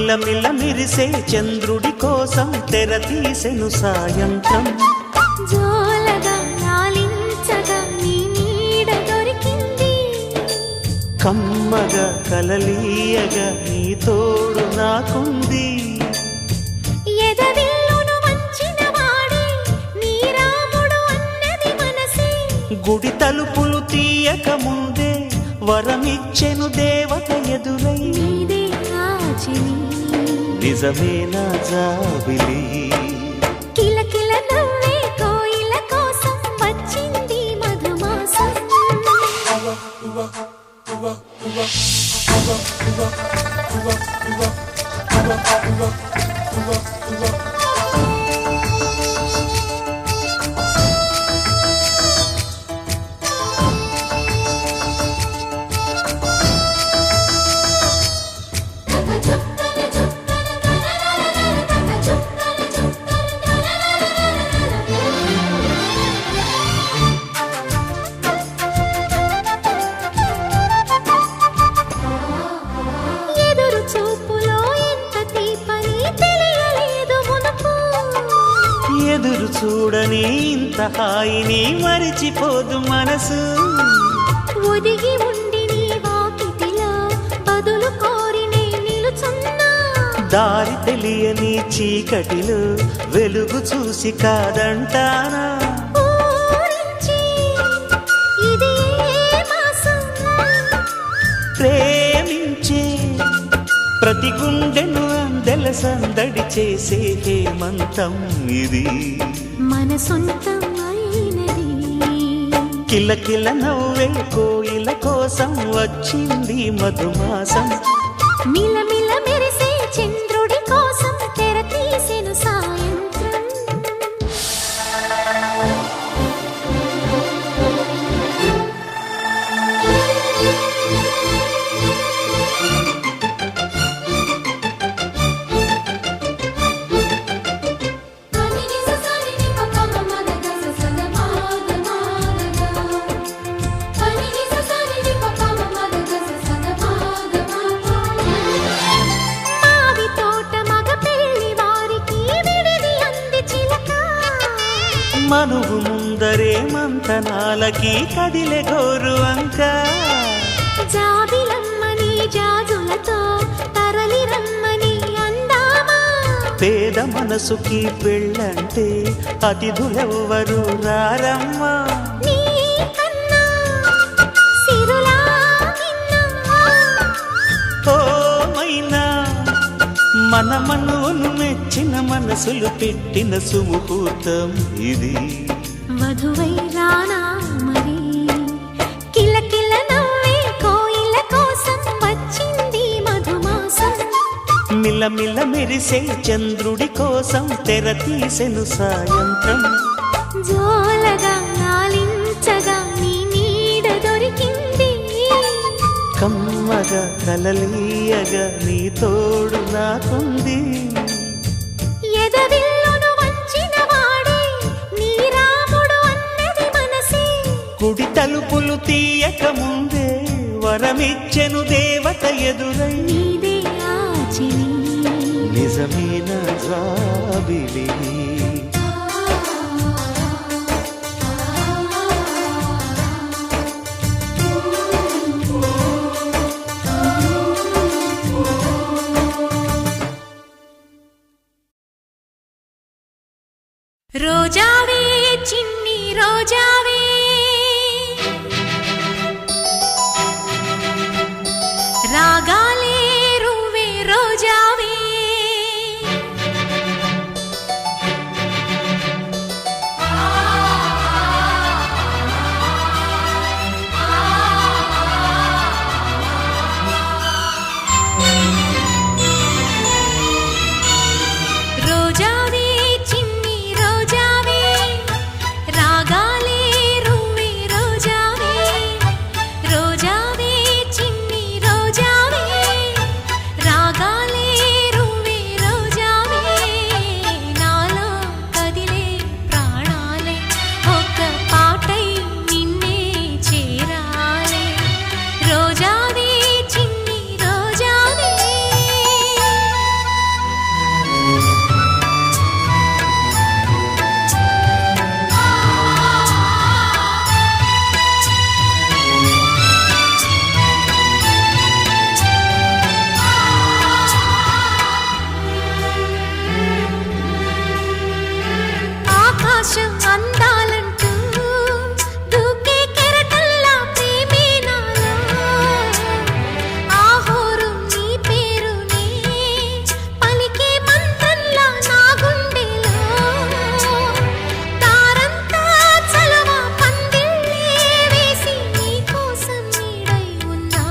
మిలమిల మిరిసే చంద్రుడి కోసం తెర తీసెను సాయంత్రం. జోలగా లాలించగా నీ నీడ దొరికింది, కమ్మగా కలలీయగా నీ తోడు నాకుంది. ఎదవిల్లును వంచిన వాడే నీ రాముడు అన్నది మనసే, గుడి తలుపులు తీయక ముందే వరమిచ్చెను దేవత ఎదురై. నీదే ఆచని నిజమేనా జాబిలి, కిలకిల నవ్వే కోయిల కోసం వచ్చింది మధుమాసం. ఎదురు చూపులో ఎంత తీపని తెలియలేదు మునుపు, ఎదురు చూడని ఇంత హాయిని మరిచిపోదు మనసు. ఒదిగి ఉండి నీ వాకిటిలో బదులు కోరి నే నిలుచున్నా, దారి తెలియని చీకటిలో వెలుగు చూసి కాదంటానా. ఊరించి ఇది ఏ మాసం, ప్రేమించే ప్రతి గుండెను అందెల సందడి చేసే హేమంతం ఇది. మన సొంతం అయినది. కిలకిల నవ్వే కోయిల కోసం వచ్చింది మధుమాసం. మిలమిల మెరిసే చంద్రుడి కోసం తెర తీసెను సాయంత్రం. మావి తోట మగ పెళ్లి వారికి విడిది అంది చిలక, మనువు ముందరే మంతనాలకి కదిలే గోరు అంక. జాబిలమ్మని జాజులతో తరలి రమ్మని అందామా, పేద మనసుకి పెళ్ళంటే అతిథులెవ్వరు రారమ్మా. నీ కన్నా సిరులా నిన్నా, ఓ మైనా మన మనువును మెచ్చిన మనసులు పెట్టిన సుముహూర్తం ఇది. వధువై రానా మరి, కిలకిల నవ్వే కోయిల కోసం వచ్చింది మధుమాసం. మిలమిల మెరిసే చంద్రుడి కోసం తెర తీసెను సాయంత్రం. జోలగా లాలించగా నీ నీడ దొరికింది, కమ్మగా కలలీయగా నీ తోడు నాకుంది. ఎదవిల్లును వంచిన వాడే నీ రాముడు అన్నది మనసే, గుడి తలుపులు తీయక ముందే వరమిచ్చెను దేవత ఎదురై. నీదే ఆచని నిజమేన జాబిలి, రోజావే చిన్ని రోజావే, రాగాలే రువ్వే రోజావే, రోజావే చిన్ని రోజావే, రాగాలే ఆకాశం అందాలంటూ దూకే కెరటల్లా ప్రేమే నాలో ఆహోరు నీ పేరునే పలికే మంత్రంలా నా గుండెలో తారంతా చలవ పందిళ్ళే వేసి నీ కోసం నీడై ఉన్నా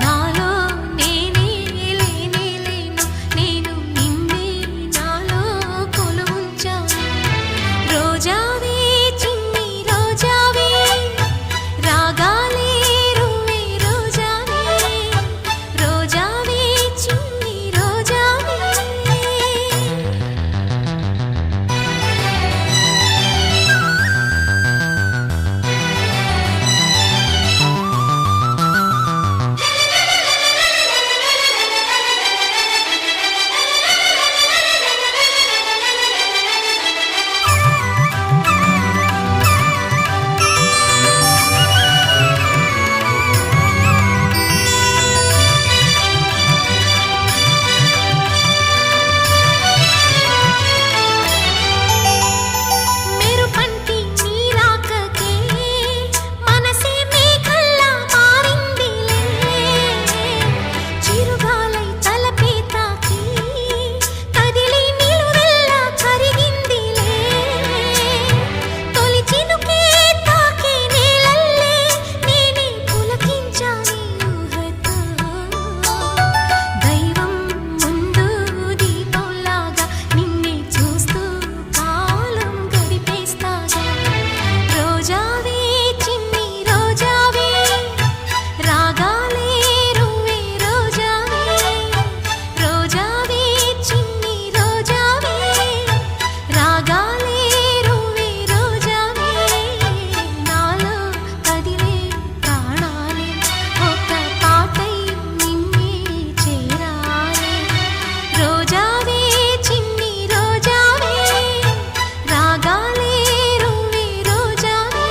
నాలో నేనే లేనే లేను నేను నిన్నే నాలో కొలువుంచాను రోజావే చిన్ని రోజావే రాగాలే రువ్వే రోజావే రోజావే చిన్ని రోజావే మెరుపంటి నీరాకకే మనసే మేఘల్లా మారిందిలే చిరుగాలై తలపే తాకి కదిలి నిలువెల్లా కరిగిందిలే తొలి చినుకే తాకే నేలల్లే నేనే పులకించాని ఊహతో దైవం ముందు దీపంలాగా నిన్నే చూస్తూ కాలం గడిపేస్తాగా రోజావే చిన్ని రోజావే రాగాలే రువ్వే రోజావే రోజావే చిన్ని రోజావే రాగాలే రువ్వే రోజావే నాలో కదిలే ప్రాణాలే ఒక పాటై నిన్నే చేరాలే రోజావే చిన్ని రోజావే రాగాలే రువ్వే రోజావే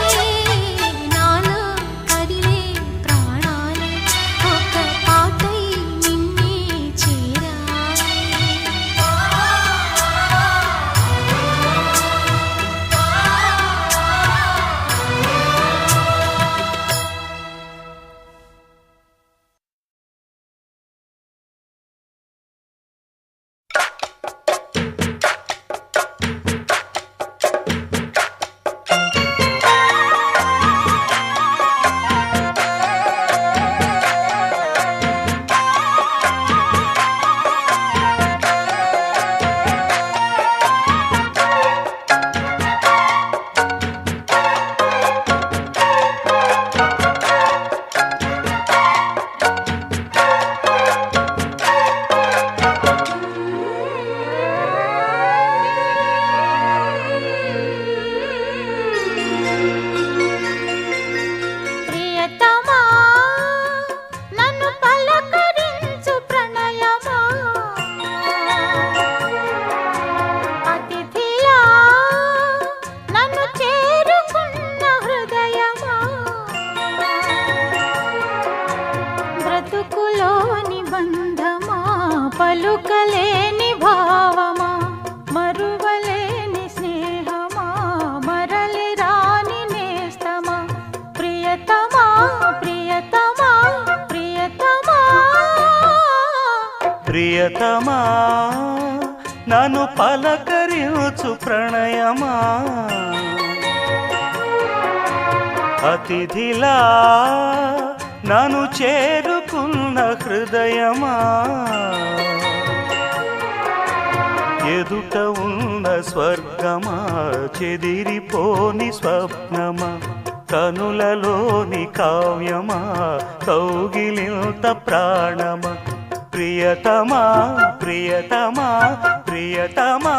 నాలో కదిలే ప్రాణాలే ఒక పాటై నిన్నే చేరాలే ప్రియతమా నన్ను పలకరించు ప్రణయమా అతిథిలా నన్ను చేరుకున్న హృదయమా బ్రతుకులోని బంధమా పలుకలేని భావమా మరువలేని స్నేహమా మరలి రాని నేస్తమా ప్రియతమా ప్రియతమా ప్రియతమా ప్రియతమా నన్ను పలకరించు ప్రణయమా అతిథిలా నన్ను చేరుకున్న హృదయమా ఎదుట ఉన్న స్వర్గమా చెదిరిపోని స్వప్నమా కనులలోని కావ్యమా కౌగిలింత ప్రాణమా ప్రియతమా ప్రియతమా ప్రియతమా